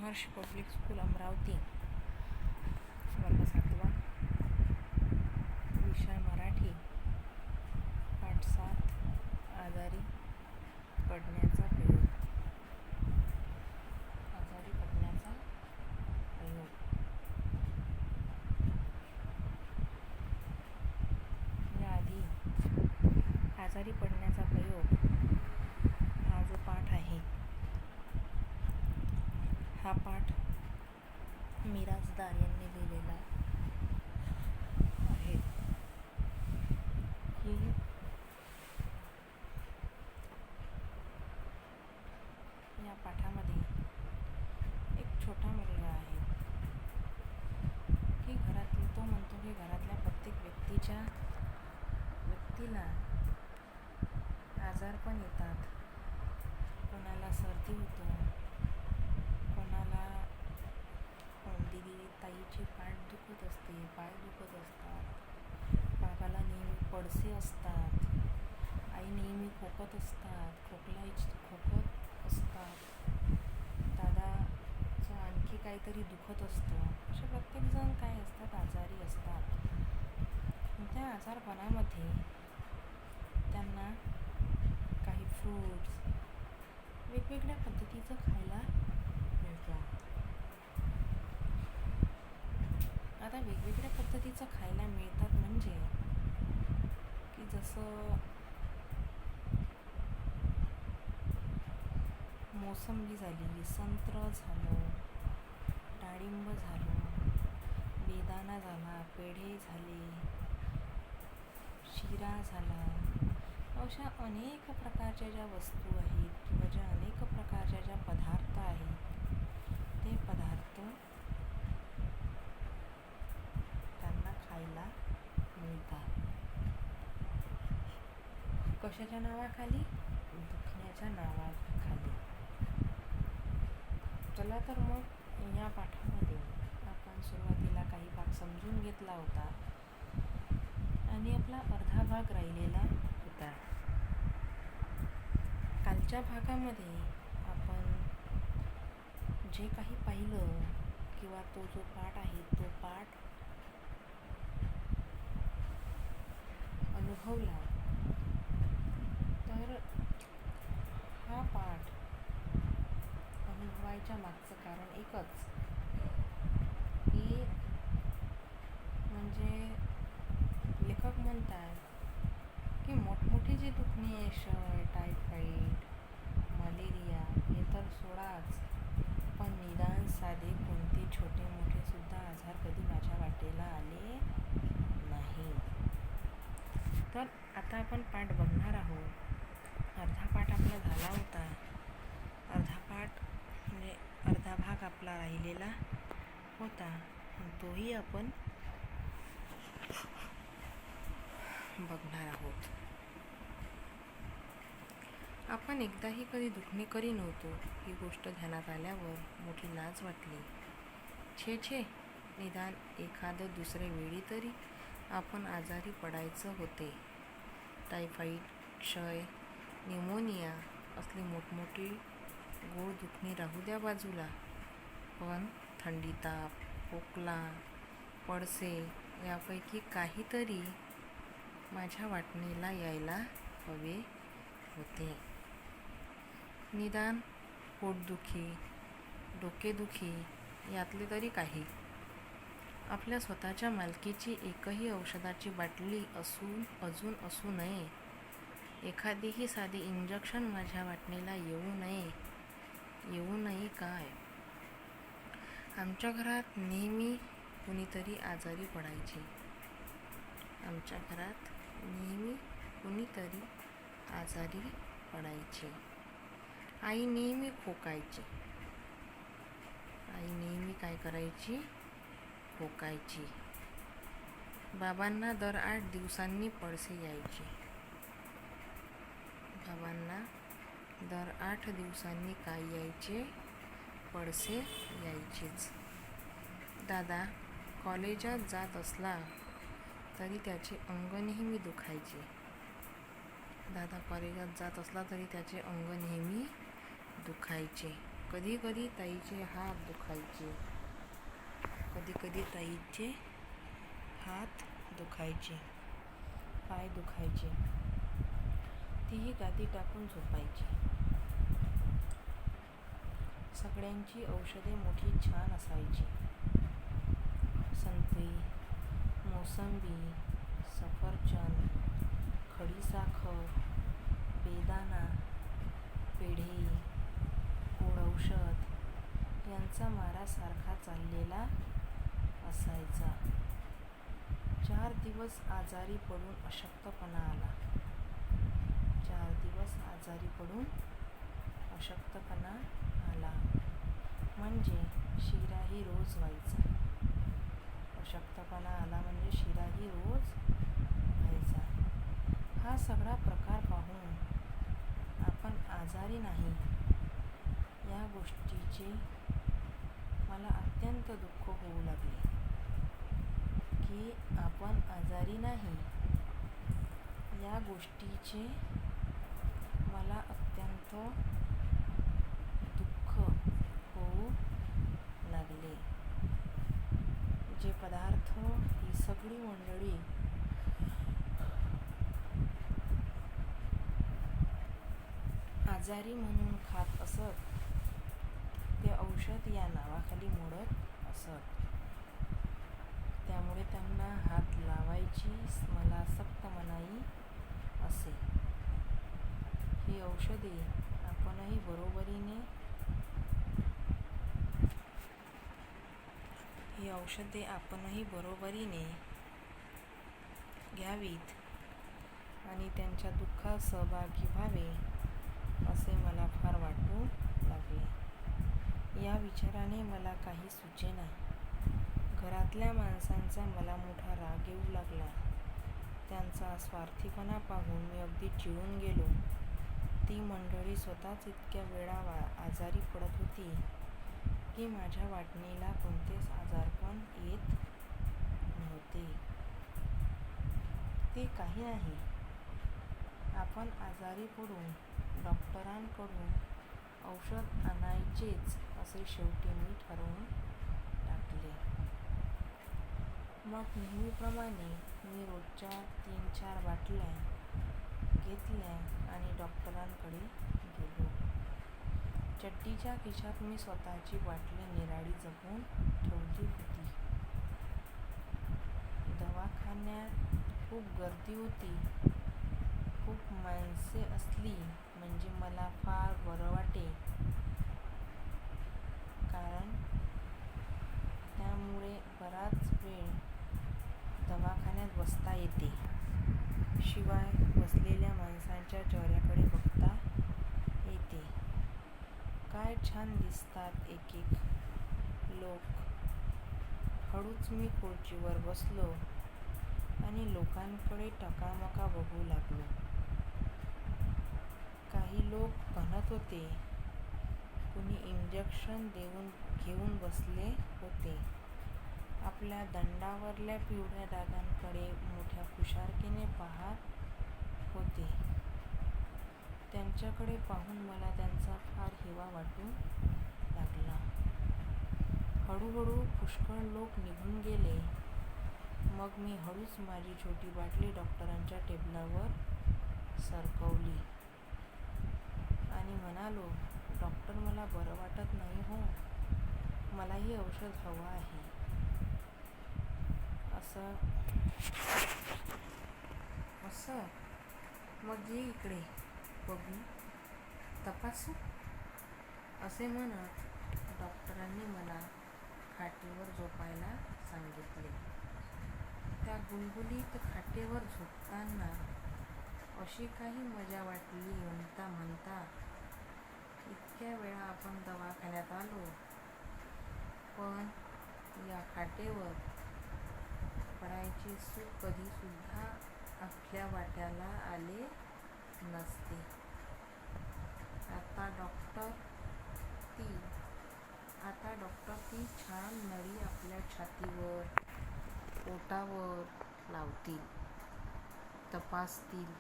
महर्षी public school Amravati, वर्ग 7वा, विषय मराठी, पाठ 7, आजारी पडण्याचा प्रयोग. आजारी पडण्याचा प्रयोग. याआधी आजारी पडण्याचा प्रयोग हा जो पाठ आहे, हा पाठ मिराजदार यांनी लिहिलेला आहे. की या पाठामध्ये एक छोटा मुलगा आहे की तो म्हणतो की घरातल्या प्रत्येक व्यक्तीला आजारपण येतात. कोणाला सर्दी होतं, कोणाला ताईची पाठ दुखत असते, पाय दुखत असतात, बाबाला नेहमी पडसे असतात, आई नेहमी खोकत असतात, खोकत असतात, दादाचं आणखी काहीतरी दुखत असतं. असे प्रत्येकजण काय असतात, आजारी असतात. त्या आजारपणामध्ये त्यांना काही फ्रूट्स वेगवेगळ्या पद्धतीचं खायला मिळतं. आता वेगवेगळ्या पद्धतीचं खायला मिळतात म्हणजे की जसं मोसंबी झाली, संत्र झालं, डाळिंब झालं, बेदाणा झाला, पेढे झाले, शिरा झाला. अशा अनेक प्रकारच्या ज्या वस्तू आहेत किंवा ज्या अनेक प्रकारच्या ज्या पदार्थ आहेत, ते पदार्थ त्यांना खायला मिळतात. कशाच्या नावाखाली? दुखण्याच्या नावाखाली. चला तर मग या पाठामध्ये आपण सुरुवातीला काही भाग समजून घेतला होता आणि आपला अर्धा भाग राहिलेला होता. कालच्या भागामध्ये आपण जे काही पाहिलं किंवा तो जो पाठ आहे तो पाठ अनुभवला, तर हा पाठ अनुभवायच्या मागचं कारण एकच की म्हणजे लेखक म्हणतात की मोठमोठी जी दुखणी आहे, क्षय, टायफॉईड, मलेरिया हे तर सोडाच, पण निदान साधे कोणते छोटे मोठे सुद्धा आजार कधी माझ्या वाटेला आले नाही. तर आता आपण पाठ बघणार आहोत. अर्धा पाठ आपला झाला होता. अर्धा भाग आपला राहिलेला होता. तोही आपण बघणार आहोत. आपण एकदाही कधी दुखणी करी नव्हतो. ही गोष्ट ध्यानात आल्यावर मोठी लाज वाटली. छे, निदान एखादं दुसऱ्या वेळी तरी आपण आजारी पडायचं होते. टायफॉईड, क्षय, न्यूमोनिया असली मोठमोठी गोड दुखणी राहू द्या बाजूला, पण थंडी, ताप, खोकला, पडसे यापैकी काहीतरी माझ्या वाटणीला यायला हवे होते. निदान पोटदुखी, डोकेदुखी यातले तरी काही. आपल्या स्वतःच्या मालकीची एकही औषधाची बाटली अजून असू नये. एखादीही साधी इंजेक्शन माझ्या वाटणीला येऊ नये काय? आमच्या घरात नेहमी कुणीतरी आजारी पडायचे. आई नेहमी खोकायची. आई नेहमी काय करायची? खोकायची. बाबांना दर 8 दिवसांनी पडसे यायचे. बाबांना दर 8 दिवसांनी काय यायचे? पडसे यायचेच. दादा कॉलेजात जात असला तरी त्याचे अंग नेहमी दुखायचे. दादा कॉलेजात जात असला तरी त्याचे अंग नेहमी दुखायचे. कधी कधी ताईचे हात दुखायचे, कधी कधी ताईचे हात दुखायचे, पाय दुखायचे. तीही गादी टाकून झोपायची. सगळ्यांची औषधे मोठी छान असायची. संत्री, मोसंबी, सफरचंद, खडीसाखर, बेदाणा, पेढे, गोड औषध यांचा मारा सारखा चाललेला असायचा. 4 दिवस आजारी पडून अशक्तपणा आला. 4 दिवस आजारी पडून अशक्तपणा आला म्हणजे शिराही रोज व्हायचा. अशक्तपणा आला म्हणजे शिराही रोज व्हायचा. हा सगळा प्रकार पाहून आपण आजारी नाही या गोष्टीचे मला अत्यंत दुःख होऊ लागले, की आपण आजारी नाही या गोष्टीचे मला अत्यंत दुःख होऊ लागले. जे पदार्थ ही सगळी मंडळी आजारी म्हणून खात असत, ते औषध या नावाखाली मोडत असत. त्यामुळे त्यांना हात लावायची मला सक्त मनाई असे. ही औषधे आपणही बरोबरीने घ्यावीत आणि त्यांच्या दुःखात सहभागी व्हावे असे मला फार वाटू लागले. या विचाराने मला काही सुचेना. घरातल्या माणसांचा मला मोठा राग येऊ लागला. त्यांचा स्वार्थीपणा पाहून मी अगदी चिडून गेलो. ती मंडळी स्वतःच इतक्या वेळा आजारी पडत होती की माझ्या वाटणीला कोणतेच आजारपण येत नव्हते. ते काही नाही, आपण आजारी पडून डॉक्टरांकडून औषध आणायचेच असे शेवटी मी ठरवून टाकले. मग नेहमीप्रमाणे मी रोजच्या 3-4 बाटल्या घेतल्या आणि डॉक्टरांकडे गेलो. चड्डीच्या खिशात मी स्वतःची बाटली निराळी जपून ठेवली होती. दवाखान्यात खूप गर्दी होती. खूप माणसे असली म्हणजे मला फार बरं वाटे, कारण त्यामुळे बराच वेळ दवाखान्यात बसता येते. शिवाय बसलेल्या माणसांच्या चेहऱ्याकडे बघता येते. काय छान दिसतात एक एक लोक. हळूच मी खुर्चीवर बसलो आणि लोकांकडे टकामका बघू लागलो. काही लोक म्हणत होते, कुणी इंजेक्शन घेऊन बसले होते. आपल्या दंडावरल्या पिवळ्या डागांकडे मोठ्या हुशारकीने पाहत होते. त्यांच्याकडे पाहून मला त्यांचा फार हेवा वाटू लागला. हळूहळू पुष्कळ लोक निघून गेले. मग मी हळूच माझी छोटी बाटली डॉक्टरांच्या टेबलावर सरकवली आणि म्हणालो, डॉक्टर, मला बरं वाटत नाही हो. मलाही औषध हवं आहे. असं? मग ये इकडे बघू, तपासू. असे म्हणत डॉक्टरांनी मला खाटेवर झोपायला सांगितले. त्या गुलगुलीत खाटेवर झोपताना अशी काही मजा वाटली म्हणता इतक्या वेळा आपण दवाखान्यात आलो, पण या खाटेवर पडायचे सुख कधीसुद्धा आपल्या वाट्याला आले नसते. आता डॉक्टर ती छान नळी आपल्या छातीवर, पोटावर लावतील, तपासतील,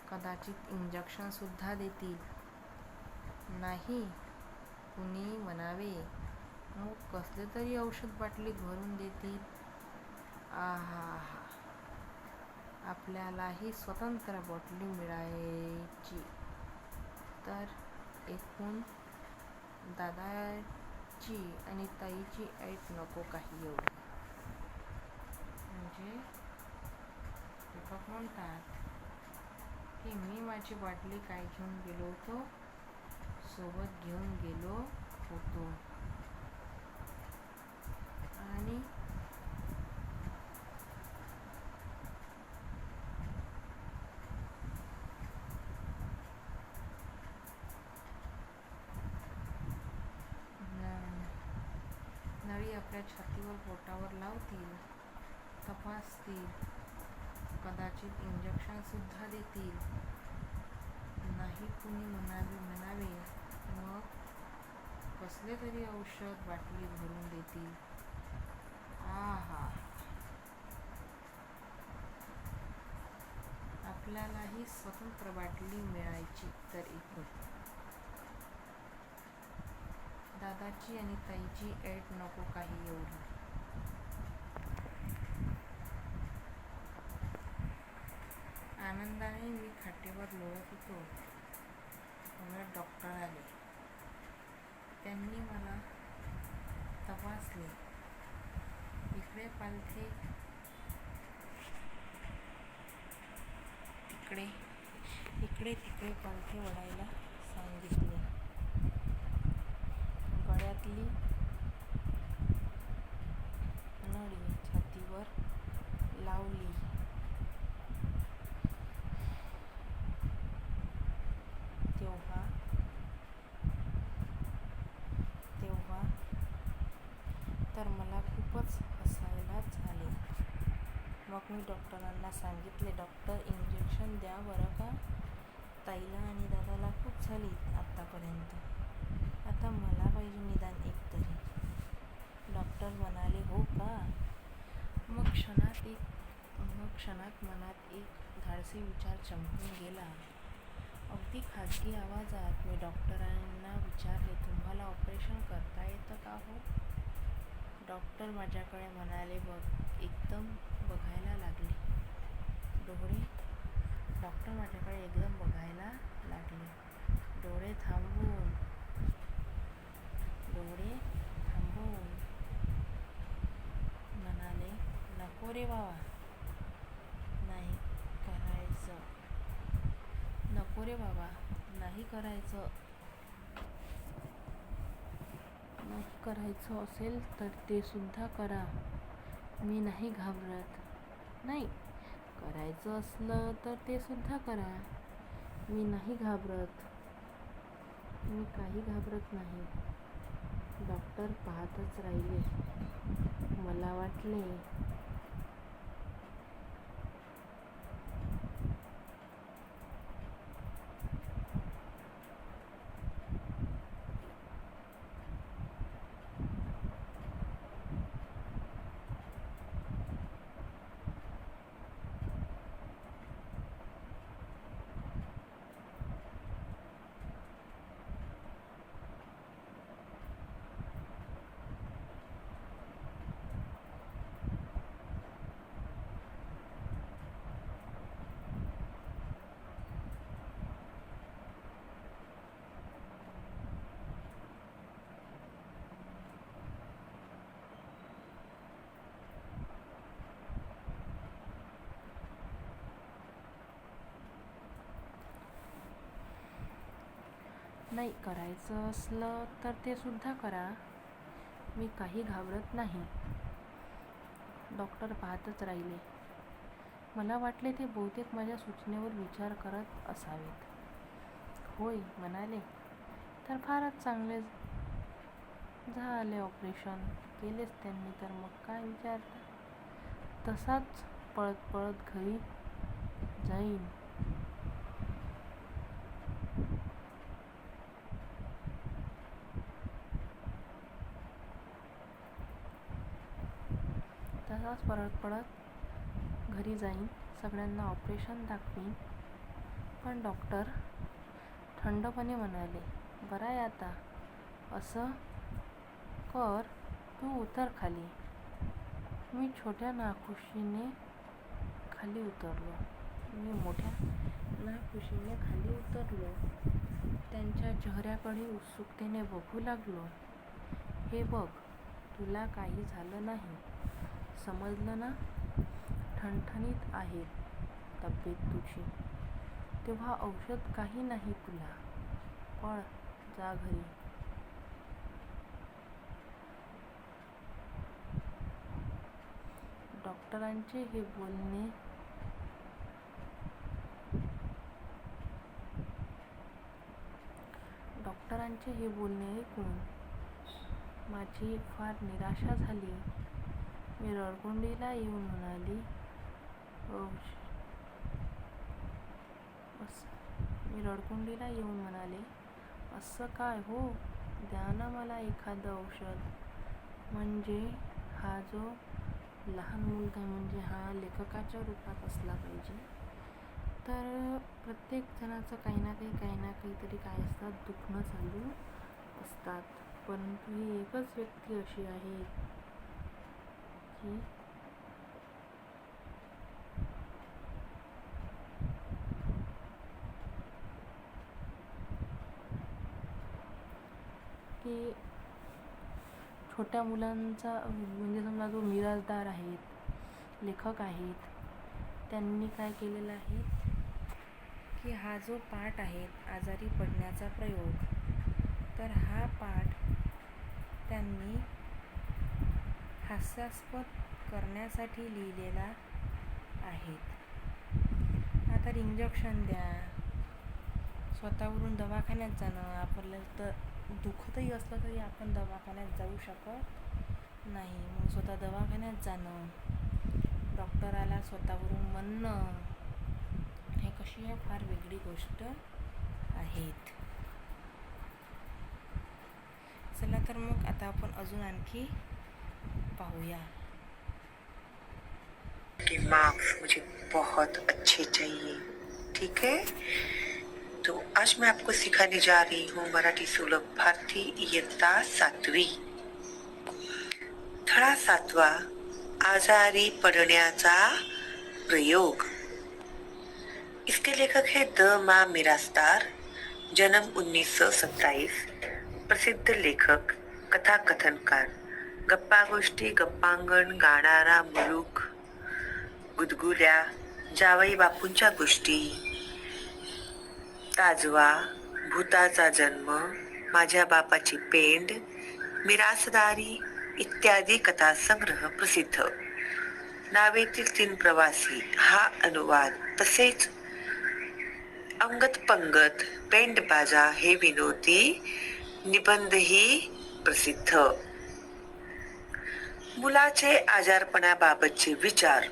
कदाचित इंजेक्शन सुद्धा देतील. नाही कुणी म्हणावे, मग कसले तरी औषध बाटलीत भरून देतील. आहा, आपल्यालाही स्वतंत्र बाटली मिळायची तर एकूण दादाची आणि ताईची ऐट नको काही एवढी. म्हणजे लेखक म्हणतात की मी माझी बाटली काय घेऊन गेलो होतो, सोबत घेऊन गेलो होतो. आणि नळी आपल्या छातीवर बोटावर लावतील, तपासतील, कदाचित इंजेक्शन सुद्धा देतील. नाही कुणी म्हणावे, मग कसले तरी औषध बाटलीत भरून देतील. आहा, आपल्यालाही स्वतंत्र बाटली मिळायची तर एकूण दादाची आणि ताईची ऐट नको काही एवढी. आनंदाने मी खाटेवर लोळत होतो. तेवढ्यात डॉक्टर आले. त्यांनी मला तपासले. इकडे पालथे तिकडे पालथे ओढायला सांगितले. गळ्यातली नळी छातीवर लावली. तेव्हा तर मला खूपच हसायलाच आले. मग मी डॉक्टरांना सांगितले, डॉक्टर इंजेक्शन द्या बरं का. ताईला आणि दादाला खूप झाली आत्तापर्यंत. आता मला पाहिजे निदान एक तरी. डॉक्टर म्हणाले, हो का. मग क्षणात मनात एक धाडसी विचार चमकून गेला. अगदी खाजगी आवाजात मी डॉक्टरांना विचारले, तुम्हाला ऑपरेशन करता येतं का हो. डॉक्टर माझ्याकडे म्हणाले, एकदम बघायला लागले. डॉक्टर माझ्याकडे एकदम बघायला लागले. डोळे थांबवून म्हणाले, नको रे बाबा, नाही करायचं असेल तर ते सुद्धा करा. मी नाही घाबरत. नाही करायचं असलं तर ते सुद्धा करा. मी नाही घाबरत. मी काही घाबरत नाही. डॉक्टर पाहतच राहिले. मला वाटले नाही करायचं असलं तर ते सुद्धा करा. मी काही घाबरत नाही. डॉक्टर पाहतच राहिले. मला वाटले ते बहुतेक माझ्या सूचनेवर विचार करत असावेत. होय म्हणाले, तर फारच चांगले झाले. ऑपरेशन केलेच त्यांनी तर मग काय विचारता. तसाच पळत घरी जाईन. सगळ्यांना ऑपरेशन दाखवीन. पण डॉक्टर थंडपणे म्हणाले, बरं आहे आता असं कर, तू उतर खाली. मी छोट्या नाखुशीने खाली उतरलो. खाली उतरलो. त्यांच्या चेहऱ्याकडे उत्सुकतेने बघू लागलो. हे बघ, तुला काही झालं नाही, समजलं ना? ठणठणीत आहे तब्येत तुझी. तेव्हा औषध काही नाही तुला. पळ, जा घरी. डॉक्टरांचे हे बोलणे ऐकून माझी फार निराशा झाली. मी रडकुंडीला येऊन म्हणाले, असं काय हो? द्या ना मला एखादं औषध. म्हणजे हा जो लहान मुलगा, म्हणजे हा लेखकाच्या रूपात असला पाहिजे. तर प्रत्येक जणाचं काही ना काहीतरी काय असतात, दुखणं चालू असतात. परंतु ही एकच व्यक्ती अशी आहे की छोट्या मुलांचा, म्हणजे समजा जो मिराजदार आहेत, लेखक आहेत, त्यांनी काय केलेलं आहे की हा जो पाठ आहे आजारी पडण्याचा प्रयोग, तर हा पाठ त्यांनी हास्यास्पद करण्यासाठी लिहिलेला आहे. आता इंजेक्शन द्या, स्वतःवरून दवाखान्यात जाणं, आपल्याला तर दुखतही असलं तरी आपण दवाखान्यात जाऊ शकत नाही. मग स्वतः दवाखान्यात जाणं, डॉक्टराला स्वतःवरून म्हणणं, हे कशी आहे फार वेगळी गोष्ट आहेत. चला तर मग आता आपण अजून आणखी पाहूया. कि मार्क्स मुझे बहुत अच्छे चाहिए, ठीक है? तो आज मैं आपको सिखाने जा रही हूँ मराठी सुलभ भारती इयत्ता 7वी, धडा 7वा, आजारी पडण्याचा प्रयोग. इसके लेखक है द मा मिरासदार, जन्म 1927, प्रसिद्ध लेखक, कथा कथनकार, गप्पा गोष्टी, गप्पांगण, गाणारा मुलूक, गुदगुल्या, जावई बापूंच्या गोष्टी, ताजवा, भूताचा जन्म, माझ्या बापाची पेंड, मिरासदारी इत्यादी कथा संग्रह प्रसिद्ध. नावेतील 3 प्रवासी हा अनुवाद, तसेच अंगत पंगत, पेंडबाजा हे विनोदी निबंधही प्रसिद्ध. मुलाचे आजारपणाबाबतचे विचार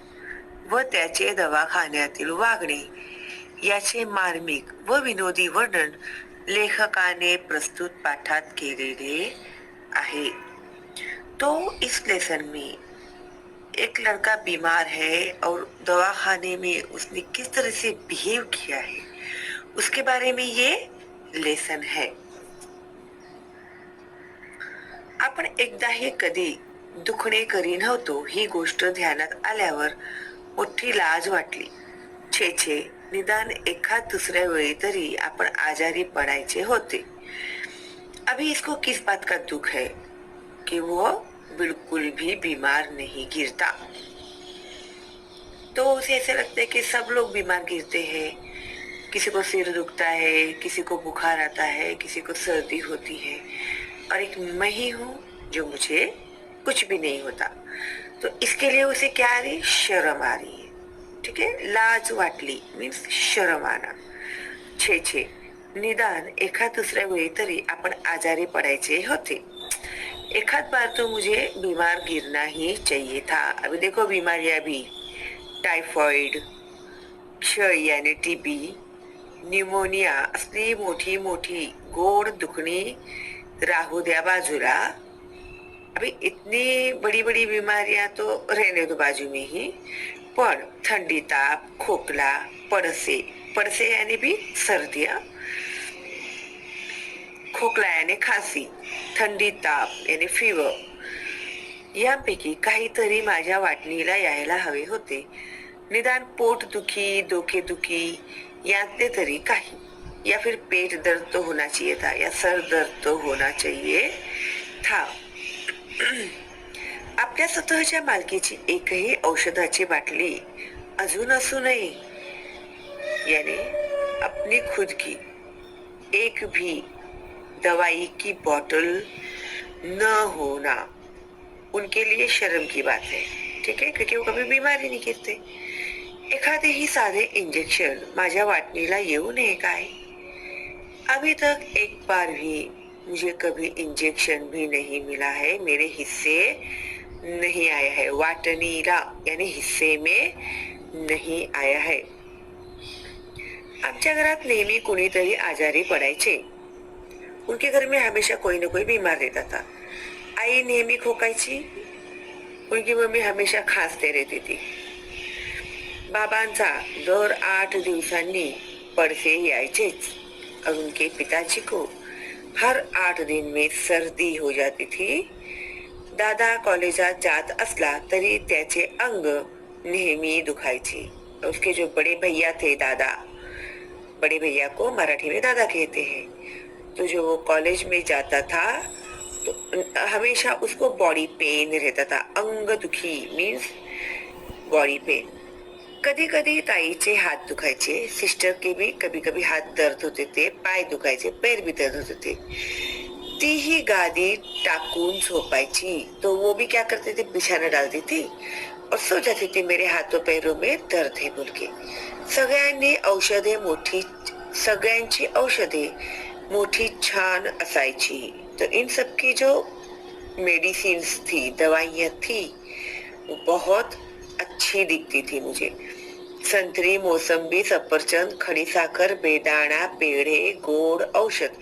व त्याचे दवाखान्यातील वागणे याचे मार्मिक व विनोदी वर्णन लेखकाने प्रस्तुत पाठात केलेले आहे. तो इस लेसन में एक लड़का बीमार है और दवाखाने में उसने किस तरह से बिहेव किया है उसके बारे में ये लेसन है. आपण एकदाही कधी दुखणे करी नव्हतो ही गोष्ट ध्यानात आल्यावर मोठी लाज वाटली. छे, निदान एखाद दुसऱ्या वेळी तरी आपण आजारी पडायचे होते. अभी इसको किस बात का दुख है कि वो बिल्कुल भी बीमार नहीं गिरता. तो उसे ऐसे लगता है कि सब लोग बीमार गिरते हैं. किसी को सिर दुखता है, किसी को बुखार आता है, किसी को सर्दी होती है, और एक मैं ही हूँ जो मुझे कुछ भी नहीं होता. तो इसके लिए उसे क्या आ रही, शर्म आ रही है. ठीक है, लाज वाटली मीन्स शरम आना. छे, निदान एखाद दुसऱ्या वेळी तरी आपण आजारी पडायचे होते. एखाद बार तो मुझे बीमार गिरना ही चाहिए था. अभी देखो बीमारियां भी, टाइफॉइड, क्षय यानी टीबी, न्यूमोनिया असली मोठी मोठी गोड दुखणी राहू द्या बाजूला. अभी इतनी बड़ी बड़ी बीमारियां तो रहने दो बाजू में ही. पण थंडी, ताप, खोकला, पडसे यानी भी सर्दियां, खोकला याने खासी, थंडी ताप याने फीवर, यापैकी काहीतरी माझ्या वाटणीला यायला हवे होते. निदान पोटदुखी, डोकेदुखी यातले तरी काही, या फिर पेट दर्द तो होना चाहिए था, या सर दर्द तो होना चाहिए था. आपल्या स्वतःच्या मालकीची एकही औषधाची बाटली अजून असू नये, यानी अपनी खुद की एक भी दवाई की बोतल न होना उनके लिए शर्म की बात है. ठीक है, क्योंकि वो कभी बीमार ही नहीं गिरते. एखादे ही साधे इंजेक्शन माझ्या वाटणीला येऊ नये काय. अभी तक एक बार भी मुझे कभी इंजेक्शन भी नहीं मिला है, मेरे हिस्से नहीं आया है. वाटणीला यानी हिस्से में नहीं आया है. आमच्या घरात नेहमी कोणीतरी आजारी पडायचे. उनके घर में हमेशा कोई ना कोई बीमार रहता था. आई नेहमी खोकायची, उनकी मम्मी हमेशा खांसते रहती थी. बाबांचा दर 8 दिवसांनी पड़से यायचेच और उनके पिताजी को हर 8 दिन में सर्दी हो जाती थी. दादा कॉलेजात जात असला तरी त्याचे अंग नेहमी दुखायचे. उसके जो बड़े भैया थे दादा, बड़े भैया को मराठी में दादा कहते हैं, तो जो वो कॉलेज में जाता था तो हमेशा उसको बॉडी पेन रहता था. अंग दुखी मीन्स बॉडी पेन. कधी कधी ताईचे हात दुखायचे, सिस्टर के भी कभी कभी हाथ दर्द होते थे, पाय दुखायचे, पैर भी दर्द होते थे. ती ही गादी टाकून झोपायची, तो वो भी क्या करते थे, बिछाना डालती थी और सो जाती थी. मेरे हाथों पैरों में दर्द है बोल के. सगळ्यांची औषधे मोठी छान असायची. तो इन सब की जो मेडिसिन्स थी, दवाइयाँ थी, वो बहुत अच्छी दिखती थी मुझे. संत्री, मोसंबी, सफरचंद, खडीसाखर, बेदाणा, पेढे, गोड औषध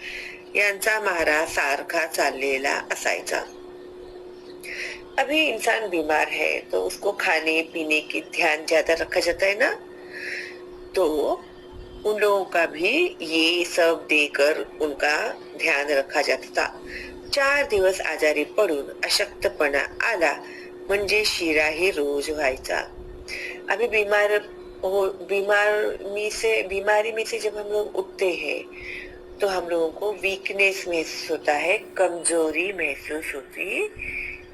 यांचा महारा सारखा चाललेला असायचा. अभी इंसान बीमार है तो उसको खाने पीने की ध्यान ज्यादा रखा जाता है ना, तो उन लोगों का भी ये सब देकर उनका ध्यान रखा जाता था. 4 दिवस आजारी पडून अशक्तपणा आला म्हणजे शिरा ही रोज व्हायचा. अभी बीमारी में से जब हम लोग उठते हैं तो हम लोगों को वीकनेस महसूस होता है, कमजोरी महसूस होती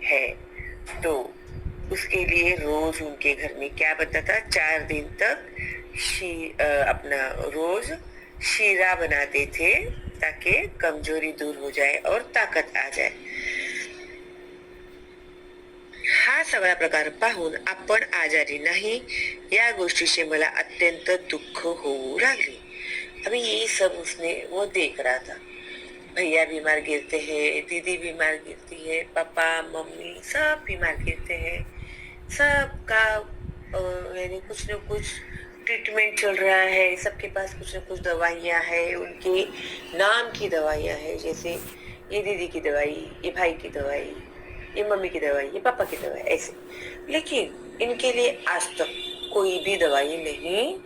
है. तो उसके लिए रोज उनके घर में क्या बनता था, 4 दिन तक अपना रोज शीरा बनाते थे ताकि कमजोरी दूर हो जाए और ताकत आ जाए. हा सगळा प्रकार पाहून आपण आजारी नाही या गोष्टीचे मला अत्यंत दुःख होऊ लागले. अभी ये सब उसने वो देख रहा था. भैया बीमार गिरते हैं, दीदी बीमार गिरती है, पापा मम्मी सब बीमार गिरते हैं. सबका यानी कुछ न कुछ ट्रीटमेंट चल रहा है. सबके पास कुछ न कुछ दवाइयाँ हैं, उनके नाम की दवाइयाँ हैं. जैसे ये दीदी की दवाई, ये भाई की दवाई, ये मम्मी की दवाई, ये पापा की दवाई, ऐसे. लेकिन इनके लिए आज तक कोई भी दवाई नहीं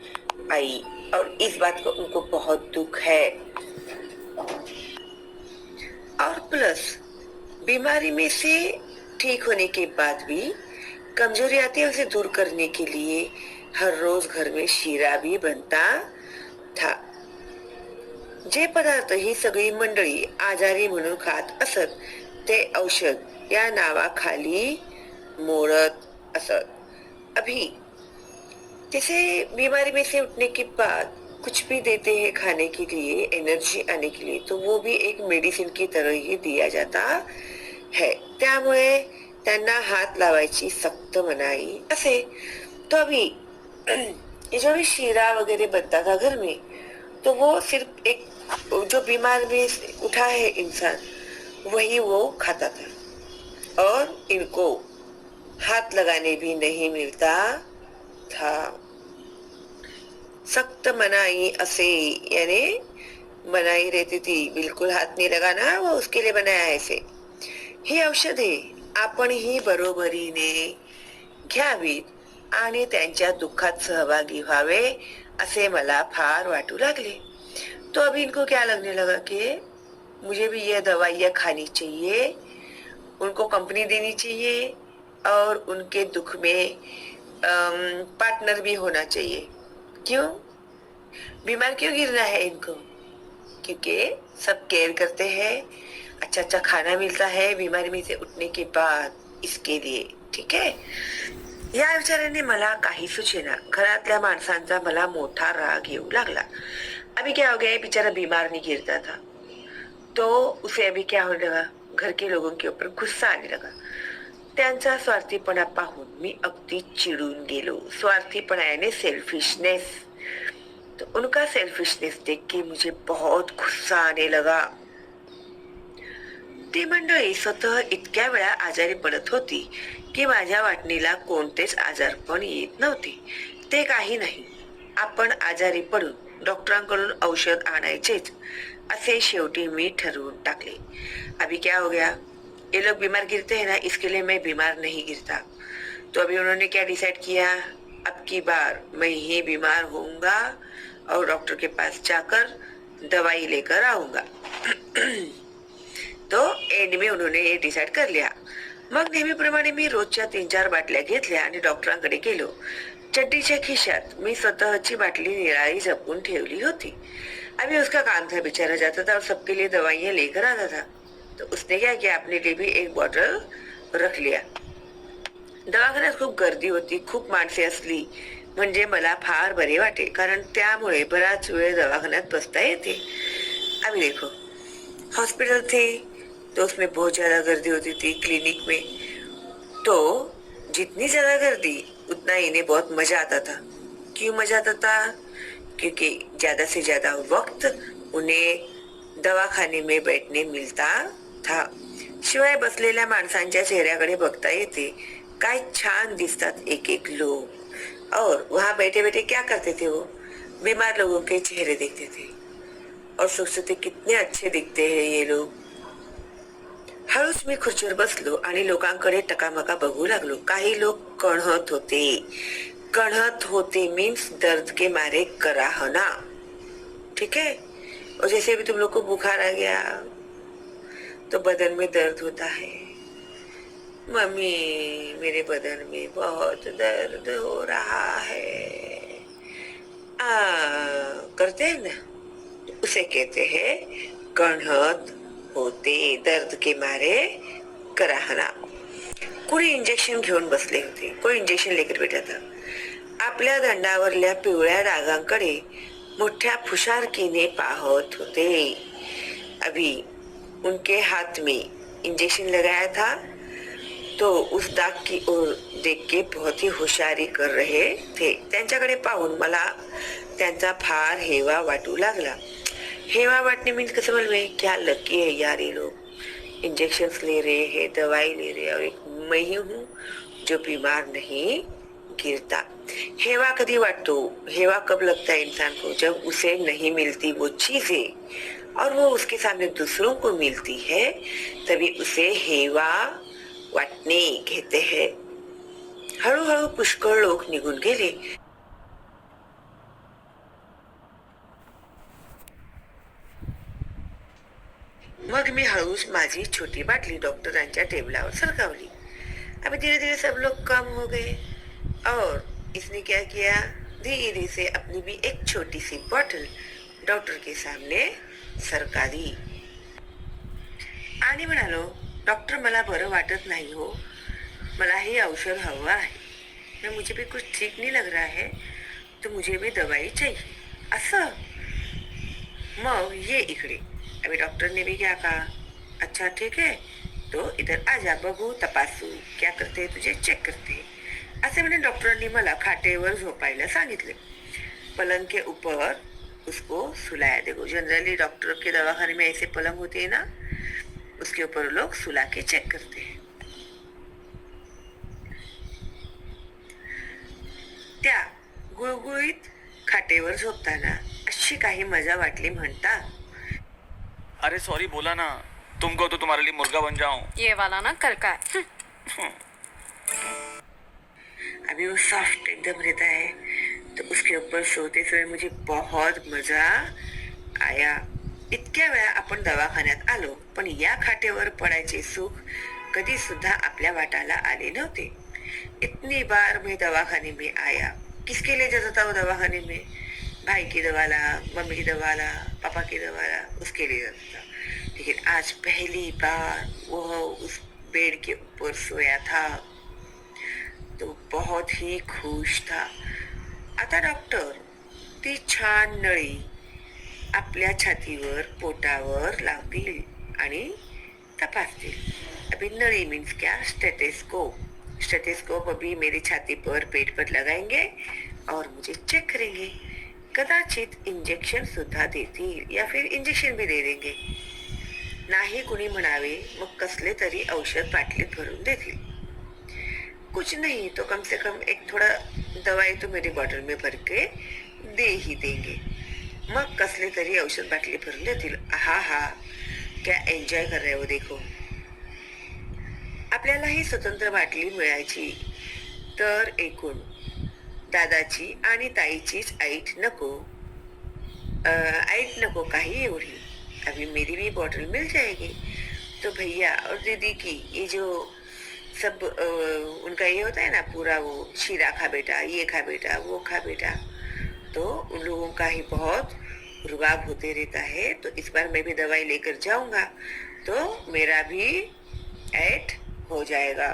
आई और इस बात को उनको बहुत दुख है. और प्लस बीमारी में से ठीक होने के बाद भी कमजोरी आती है, उसे दूर करने के लिए हर रोज घर में शिरा भी बनता था. जे पदार्थ ही सगळी मंडळी आजारी म्हणून खात असत ते औषध या नावाखाली मोडत असत. अभी जैसे बीमारी में से उठने के बाद कुछ भी देते हैं खाने के लिए, एनर्जी आने के लिए, तो वो भी एक मेडिसिन की तरह ही दिया जाता है. त्यामुळे त्यांना हात लावायची सख्त मनाई असे. तो अभी ये जो भी शीरा वगैरह बनता था घर में, तो वो सिर्फ एक जो बीमार में उठा है इंसान वही वो खाता था और इनको हाथ लगाने भी नहीं मिलता था. सख्त मनाई असे यानी मनाई रहती थी, बिल्कुल हाथ नहीं लगाना, वो उसके लिए बनाया है ऐसे. ही औषधे आपण ही बरोबरीने घ्यावीत आणि त्यांच्या दुःखात सहभागी व्हावे असे मला फार वाटू लागले. तो अभी इनको क्या लगने लगा कि मुझे भी ये दवाइयाँ खानी चाहिए, उनको कंपनी देनी चाहिए और उनके दुख में पार्टनर भी होना चाहिए। क्यों? बीमार क्यों गिरना है इनको? क्योंकि सब केयर करते हैं, अच्छा अच्छा खाना मिलता है बीमारी में से उठने के बाद, इसके लिए। ठीक है? या विचाराने मला काही सुचेना, घरातल्या माणसांचा मला मोठा राग येऊ लागला। अभी क्या हो गया, बेचारा बीमार नहीं गिरता था तो उसे अभी क्या होने लगा, घर के लोगों के ऊपर गुस्सा आने लगा। त्यांचा स्वार्थीपणा पाहून मी अगदी चिडून गेलो। स्वार्थीपणा यानी सेल्फिशनेस। तो उनका सेल्फिशनेस देख के मुझे बहुत गुस्सा आने लगा। ती मंडळी स्वतः इतक्या वेळा आजारी पडत होती की माझ्या वाटणीला कोणतेच आजारपण येत नव्हते। ते काही नाही, आपण आजारी पडून डॉक्टरांकडून औषध आणायचेच असे शेवटी मी ठरवून टाकले। अभी क्या हो गया, ये लोग बीमार गिरते हैं ना, इसके लिए मैं बीमार नहीं गिरता। तो अभी उन्होंने क्या डिसाइड किया, अब की बार मैं ही बीमार होऊंगा और डॉक्टर के पास जाकर दवाई लेकर आऊंगा। तो एंड में उन्होंने ये डिसाइड कर लिया। मग नेहमीप्रमाणे मी रोजच्या 3-4 बाटल्या घेतल्या आणि डॉक्टरांकडे गेलो। चड्डीच्या खिशात मी स्वतःची बाटली निराळी जपून ठेवली होती। अभी उसका काम था, बेचारा जाता था और सबके लिए दवाइयाँ लेकर आता था। तो उसने क्या किया, अपने लिए भी एक बॉटल रख लिया। दवाखान्यात खूप गर्दी होती, खूप माणसे असली म्हणजे मला फार बरे वाटे, कारण त्यामुळे बराच वेळ दवाखान्यात बसता येते। अभी देखो, हॉस्पिटल थे तो उसमें बहुत ज्यादा गर्दी होती थी। क्लिनिक में तो जितनी ज्यादा गर्दी उतना इन्हें बहुत मजा आता था। क्यों मजा आता था? क्योंकि ज्यादा से ज्यादा वक्त उन्हें दवाखाने में बैठने मिलता था। शिवाय बसलेल्या माणसांच्या चेहऱ्याकडे बघता येते, काय छान दिसतात एक एक लोग। और वहां बैठे बैठे क्या करते थे वो, बीमार लोगों के चेहरे देखते थे और सोचते थे कितने अच्छे दिखते हैं ये लोग। हळूच मी खुर्चीवर बसलो आणि लोकांकडे टकामका बघू लागलो। काही लोग कणहत होते मीन्स दर्द के मारे कराहना। ठीक है? और जैसे भी तुम लोग को बुखार आ गया तो बदन में दर्द होता है, मम्मी मेरे बदन में बहुत दर्द हो रहा है, करते हैं ना, उसे कहते हैं कणहत होते, दर्द के मारे कराहना। कोणी इंजेक्शन घेऊन बसले होते, कोई इंजेक्शन लेकर बैठा था। आपल्या दंडावरल्या पिवळ्या डागांकडे मोठ्या फुशारकीने पाहत होते। अभी उनके हाथ में इंजेक्शन लगाया था तो उस दाग की ओर देख के बहुत ही होशियारी कर रहे थे। त्यांच्याकडे पाहून मला त्यांचा फार हेवा वाटू लागला। हेवा बांटने मीन्स कसं मालूम, क्या लकी है यार ये लोग, इंजेक्शन ले रहे हैं, दवाई ले रहे हैं, और एक मैं ही हूँ जो बीमार नहीं गिरता। हेवा कभी वाटतो, हेवा कब लगता है इंसान को, जब उसे नहीं मिलती वो चीजें और वो उसके सामने दूसरों को मिलती है, तभी उसे हेवा वाटणे कहते हैं। हळूहळू पुष्कळ लोक निघून गेले। मग मी हळूच माझी छोटी बाटली डॉक्टरांच्या टेबलावर सरकावली। अभी धीरे धीरे सब लोग कम हो गए और इसने क्या किया, धीरे से अपनी भी एक छोटी सी बॉटल डॉक्टर के सामने सरका दी आणि म्हणालो, डॉक्टर मला बरं वाटत नाही हो, मला ही औषध हवा है, मैं मुझे भी कुछ ठीक नहीं लग रहा है तो मुझे भी दवाई चाहिए। असं मग ये इकडे। अभी डॉक्टर ने भी क्या कहा, अच्छा ठीक है तो इधर आजा, बघू तपासू, क्या करते तुझे चेक करते। असे मैंने डॉक्टरांनी मला खाटेवर झोपायला सांगितले। पलंग के ऊपर उसको सुलाया। देखो जनरली डॉक्टर के दवाखाने में ऐसे पलंग होते हैं ना, उसके ऊपर लोग सुला के चेक करते हैं। त्या गुळगुळीत खाटेवर झोपताना अशी काही मजा वाटली म्हणता, अरे सॉरी बोला ना, तुमको तो तुम्हारे लिए मुर्गा बन जाऊं। ये वाला ना कल का है। अभी वो सॉफ्ट एकदम रहता है तो उसके ऊपर सोते समय मुझे बहुत मजा आया। इतक्या वेळा आपण दवाखान्यात आलो, पण या खाटेवर पडायचे सुख कधी सुद्धा आपल्या वाटाला आले नव्हते. इतनी बार मैं दवाखाने में आया, किसके लिए जाता था वो दवाखाने में? भाई की दवा ला, मम्मी की दवा ला, पापा की दवा ला, उसके लिए जाता था. लेकिन आज पहली बार वो उस बेड के ऊपर सोया था तो बहुत ही खुश था. आता डॉक्टर ती छान नळी आपल्या छातीवर पोटावर लावतील आणि तपासतील. अभी नळी मीन्स क्या? स्टेथोस्कोप. स्टेथोस्कोप अभी मेरी छाती पर पेट पर लगाएंगे और मुझे चेक करेंगे. कदाचित इंजेक्शन सुद्धा देतील या फिर इंजेक्शन भी दे देंगे. नाही कुणी म्हणावे मग कसले तरी औषध बाटलीत भरून देतील. कुछ नहीं तो कम से कम एक थोड़ा दवाई तो मेरी बॉटल में भर के दे ही देंगे. मग कसले तरी औषध बाटली भरून देतील. हा हा, क्या एन्जॉय कर रहे हो देखो. आपल्यालाही स्वतंत्र बाटली मिळायची तर एकूण दादाची आणि ताईचीच ऐट नको. ऐट नको काही एवढी. अभी मेरी भी बॉटल मिल जाएगी तो भैया और दीदी की ये जो सब उनका ये होता है ना पूरा, वो शीरा खा बेटा, ये खा बेटा, वो खा बेटा, तो उन लोगों का ही बहुत रुबाब होते रहता है. तो इस बार मैं भी दवाई लेकर जाऊंगा तो मेरा भी ऐट हो जाएगा.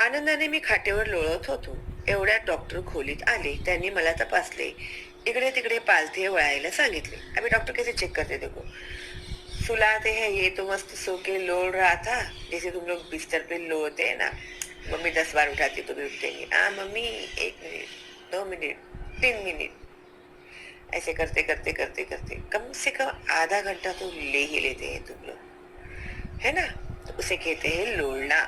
आनंदाने मी खाटेवर लोळत होतो. एवढ्यात डॉक्टर खोलीत आले. त्यांनी मला तपासले. इकडे तिकडे पालथे वळायला सांगितले. अभी डॉक्टर कैसे चेक करते देखो. सुलाते हैं ये तो मस्त सो के लोड़ रहा था जैसे तुम लोग बिस्तर पे लोते हैं ना. मम्मी 10 बार उठाती तो भी उठेंगे. हाँ मम्मी 1 मिनट, 2 मिनट, 3 मिनट, ऐसे करते करते करते करते कम से कम आधा घंटा तो ले ही लेते हैं तुम लोग, है ना. तो उसे कहते हैं लोड़ना,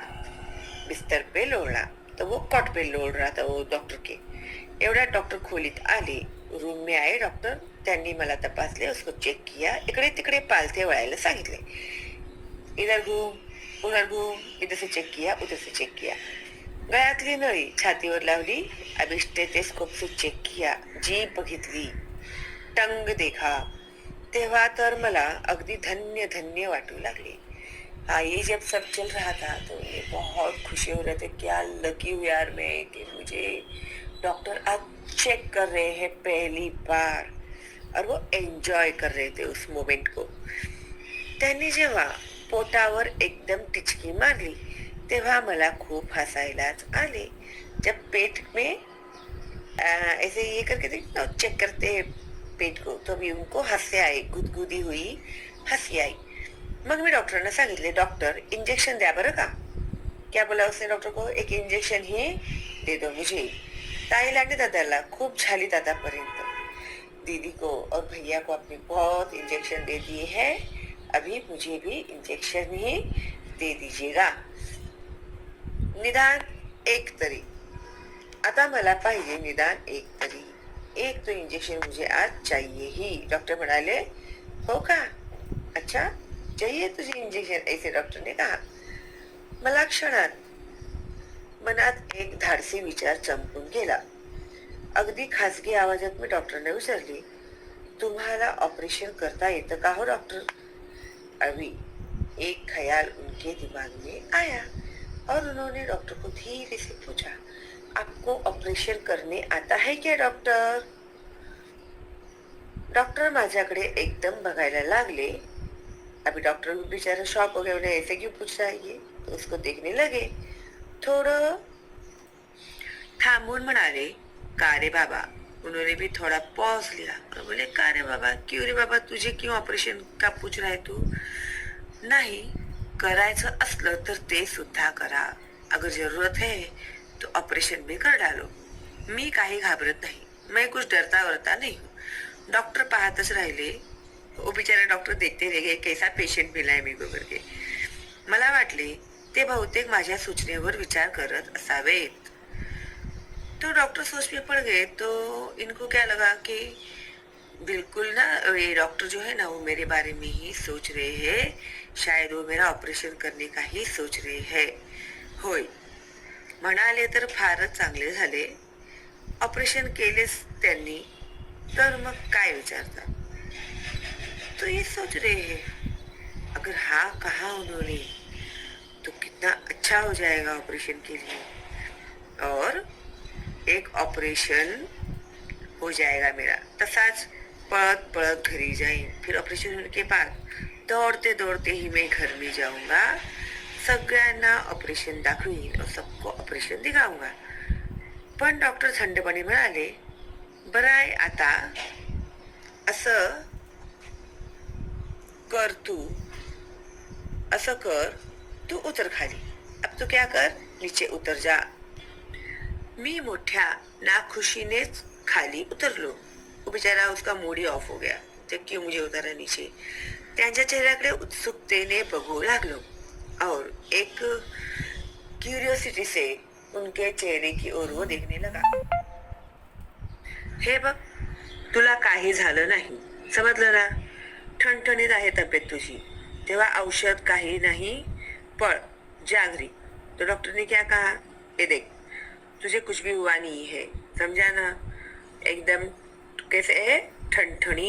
बिस्तर पे लोड़ना. तो वो कॉट पे लोड़ रहा था वो डॉक्टर के. एवढ्या डॉक्टर खोलीत आले. रूम में आए डॉक्टर. त्यांनी मला तपासले, उसको चेक किया. इकडे तिकडे पालथे वळायला सांगितले. इधर घूम, उधर घूम, इधर से चेक किया, उधर से चेक किया. गळ्यातली नळी छातीवर लावली. अभी स्टेथोस्कोप से चेक किया. जीभ बघितली, टंग देखा. तेव्हा तर मला अगदी धन्य धन्य वाटू लागले. हाँ, ये जब सब चल रहा था तो ये बहुत खुशी हो रहे थे. क्या लकी हूँ यार मैं कि मुझे डॉक्टर आज चेक कर रहे हैं पहली बार. और वो एन्जॉय कर रहे थे उस मोमेंट को. त्यांनी जेव्हा पोटावर एकदम टिचकी मारली तेव्हा मला खूप हसायलाच आले. जब पेट में ऐसे ये करके चेक करते हैं पेट को तो भी उनको हंसी आई, गुदगुदी हुई हंसी आई. मग मी डॉक्टरांना सांगितले, डॉक्टर इंजेक्शन द्या बरं का. क्या बोला उसने डॉक्टर को? एक इंजेक्शन ही दे दो मुझे. ताईला आणि दादाला खूप झालीत आतापर्यंत. दीदी को और भैया को आपने बहुत इंजेक्शन दे दिए हैं. अभी मुझे भी इंजेक्शन ही दे दीजिएगा. निदान एक तरी. आता मला पाहिजे निदान एक तरी. एक तो इंजेक्शन मुझे आज चाहिए ही. डॉक्टर म्हणाले, हो का, अच्छा चाहिए तुझे इंजेक्शन, ऐसे डॉक्टर ने कहा. मला क्षणात मनात एक धाडसी विचार चमकून गेला. अगदी खासगी आवाजात मी डॉक्टरने विचारली, तुम्हाला ऑपरेशन करता येतं का हो डॉक्टर? अभी एक ख्याल उनके दिमाग में आया और उन्होंने डॉक्टर को धीरे से पूछा, आपको ऑपरेशन करने आता है क्या डॉक्टर? डॉक्टर माझ्याकडे एकदम बघायला लागले. अभी डॉक्टर भी बेचारा शॉक हो गया. उन्हें ऐसे क्यों पूछ रहा है ये? तो उसको देखने लगे. थोडं थांबून म्हणाले, का रे बाबा. उन्होंने भी थोड़ा पॉज लिया और बोले, का रे बाबा, क्यों रे बाबा, तुझे क्यों ऑपरेशन का पूछ रहा है तू? नाही, करायचं असलं तर ते सुद्धा करा. अगर जरूरत है तो ऑपरेशन भी कर डालो. मी काही घाबरत नाही. मैं कुछ डरता वरता नहीं हूँ. डॉक्टर पाहतच राहिले. वो बिचारा डॉक्टर देखते रह गए, कैसा पेशंट मिला है मी को करके. मला वाटले ते बहुतेक माझ्या सूचनेवर विचार करत असावेत. तो डॉक्टर सोच में पड़ गए. तो इनको क्या लगा कि बिल्कुल ना ये डॉक्टर जो है ना वो मेरे बारे में ही सोच रहे हैं. शायद वो मेरा ऑपरेशन करने का ही सोच रहे हैं. होय म्हणाले तर फारच चांगले झाले. ऑपरेशन केलेच त्यांनी तर मग काय विचारता. तो ये सोच रहे हैं, अगर हाँ कहा उन्होंने तो कितना अच्छा हो जाएगा ऑपरेशन के लिए, और एक ऑपरेशन हो जाएगा मेरा. तसाच पळत पळत घरी जाईन. फिर ऑपरेशन होने के बाद दौड़ते दौड़ते ही मैं घर में जाऊंगा, सगळ्यांना ऑपरेशन दाखवीन और सबको ऑपरेशन दिखाऊंगा. पण डॉक्टर थंडपणे म्हणाले, बरं आहे आता असं कर तू, असं कर, तू उतर खाली. अब तू क्या कर, नीचे उतर जा. मी मोठ्या नाखुशीनेच खाली उतरलो. वो बेचारा, उसका मूड ही ऑफ हो गया. ते क्यों मुझे उतारा नीचे. त्यांच्या चेहऱ्याकडे उत्सुकतेने बघू लागलो और एक क्यूरियोसिटी से उनके चेहरे की ओर वो देखने लगा. हे बघ, तुला काही झालं नाही, समजलं ना. ठणठणीत आहे तब्येत तुझी, तेव्हा औषध काही नाही, पळ जा घरी. तो डॉक्टर ने क्या कहा, ये देख, तुझे कुछ भी हुआ नहीं है, समझा ना. एकदम कैसे है, ठणठणी.